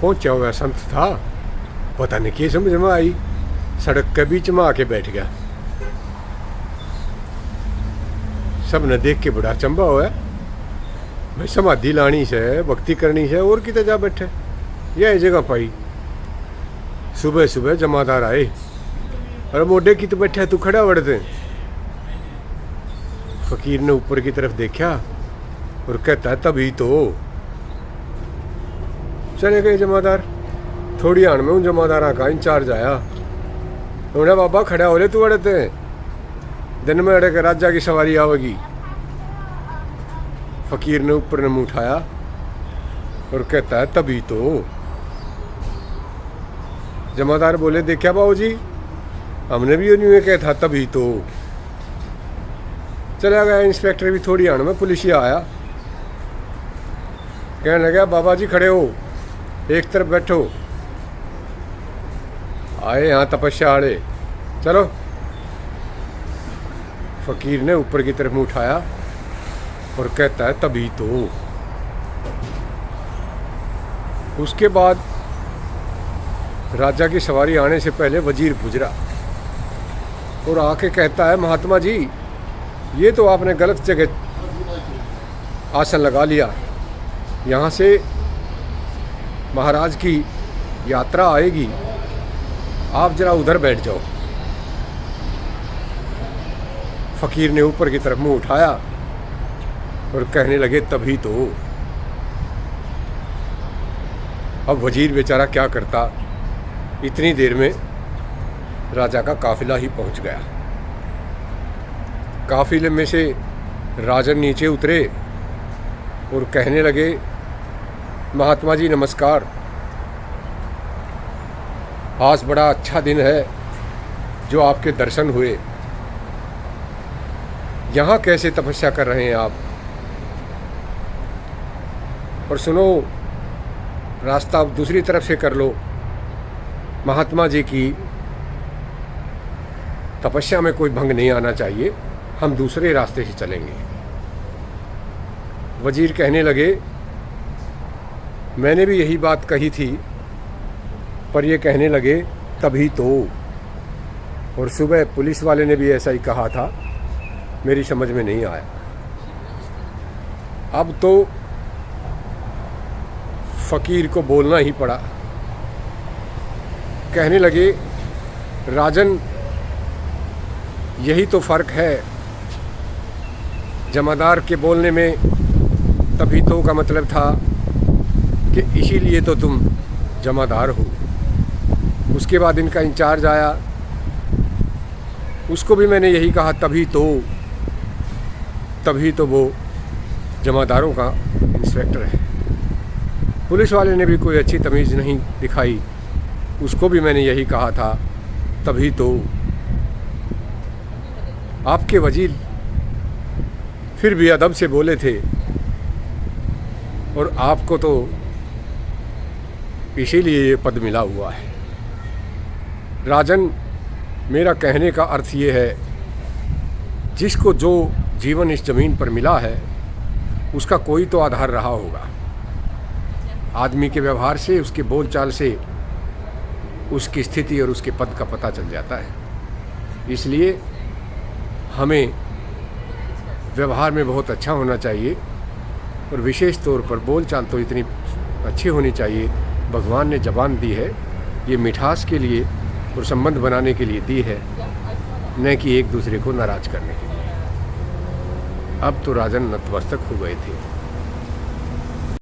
पहुंचा हुआ संत था, पता नहीं क्या समझ में आई, सड़क के बीच में आके बैठ गया। सब ने देख के बड़ा चंबा हुआ, भाई समाधि लानी से, भक्ति करनी से, और कितने जा बैठे, यह जगह पाई। सुबह सुबह जमादार आए, अरे मोडे की तो बैठा, तू खड़ा बढ़ते। फकीर ने ऊपर की तरफ देखा और कहता है तभी तो। चले गए जमादार। थोड़ी आन में उन जमादारा का इंचार्ज आया, उन्हें बाबा खड़ा हो ले, तू अड़ते दिन में अड़े के राजा की सवारी आवेगी। फकीर ने ऊपर ने मुंह उठाया और कहता है तभी तो। जमादार बोले देखा बाबूजी, हमने भी उन्हीं में कहा था तभी तो। चला गया इंस्पेक्टर भी। थोड़ी आन में पुलिसिया आया, कहने लगा बाबा जी खड़े हो, एक तरफ बैठो, आए यहाँ तपस्या आड़े, चलो। फकीर ने ऊपर की तरफ मुंह उठाया और कहता है तभी तो। उसके बाद राजा की सवारी आने से पहले वजीर गुजरा और आके कहता है महात्मा जी, ये तो आपने गलत जगह आसन लगा लिया, यहाँ से महाराज की यात्रा आएगी, आप जरा उधर बैठ जाओ। फकीर ने ऊपर की तरफ मुंह उठाया और कहने लगे तभी तो। अब वजीर बेचारा क्या करता, इतनी देर में राजा का काफिला ही पहुंच गया। काफिले में से राजन नीचे उतरे और कहने लगे महात्मा जी नमस्कार, आज बड़ा अच्छा दिन है जो आपके दर्शन हुए। यहाँ कैसे तपस्या कर रहे हैं आप? और सुनो, रास्ता अब दूसरी तरफ से कर लो, महात्मा जी की तपस्या में कोई भंग नहीं आना चाहिए, हम दूसरे रास्ते से चलेंगे। वजीर कहने लगे मैंने भी यही बात कही थी, पर ये कहने लगे तभी तो। और सुबह पुलिस वाले ने भी ऐसा ही कहा था, मेरी समझ में नहीं आया। अब तो फकीर को बोलना ही पड़ा। कहने लगे राजन, यही तो फर्क है, जमादार के बोलने में तभी तो का मतलब था कि इसीलिए तो तुम जमादार हो। उसके बाद इनका इंचार्ज आया, उसको भी मैंने यही कहा तभी तो वो जमादारों का इंस्पेक्टर है। पुलिस वाले ने भी कोई अच्छी तमीज़ नहीं दिखाई, उसको भी मैंने यही कहा था तभी तो। आपके वजीर फिर भी अदब से बोले थे, और आपको तो इसीलिए ये पद मिला हुआ है। राजन, मेरा कहने का अर्थ ये है, जिसको जो जीवन इस ज़मीन पर मिला है उसका कोई तो आधार रहा होगा। आदमी के व्यवहार से, उसके बोलचाल से उसकी स्थिति और उसके पद का पता चल जाता है। इसलिए हमें व्यवहार में बहुत अच्छा होना चाहिए, और विशेष तौर पर बोलचाल तो इतनी अच्छी होनी चाहिए। भगवान ने ज़बान दी है, ये मिठास के लिए और संबंध बनाने के लिए दी है, न कि एक दूसरे को नाराज़ करने के लिए। अब तो राजन नतमस्तक हो गए थे।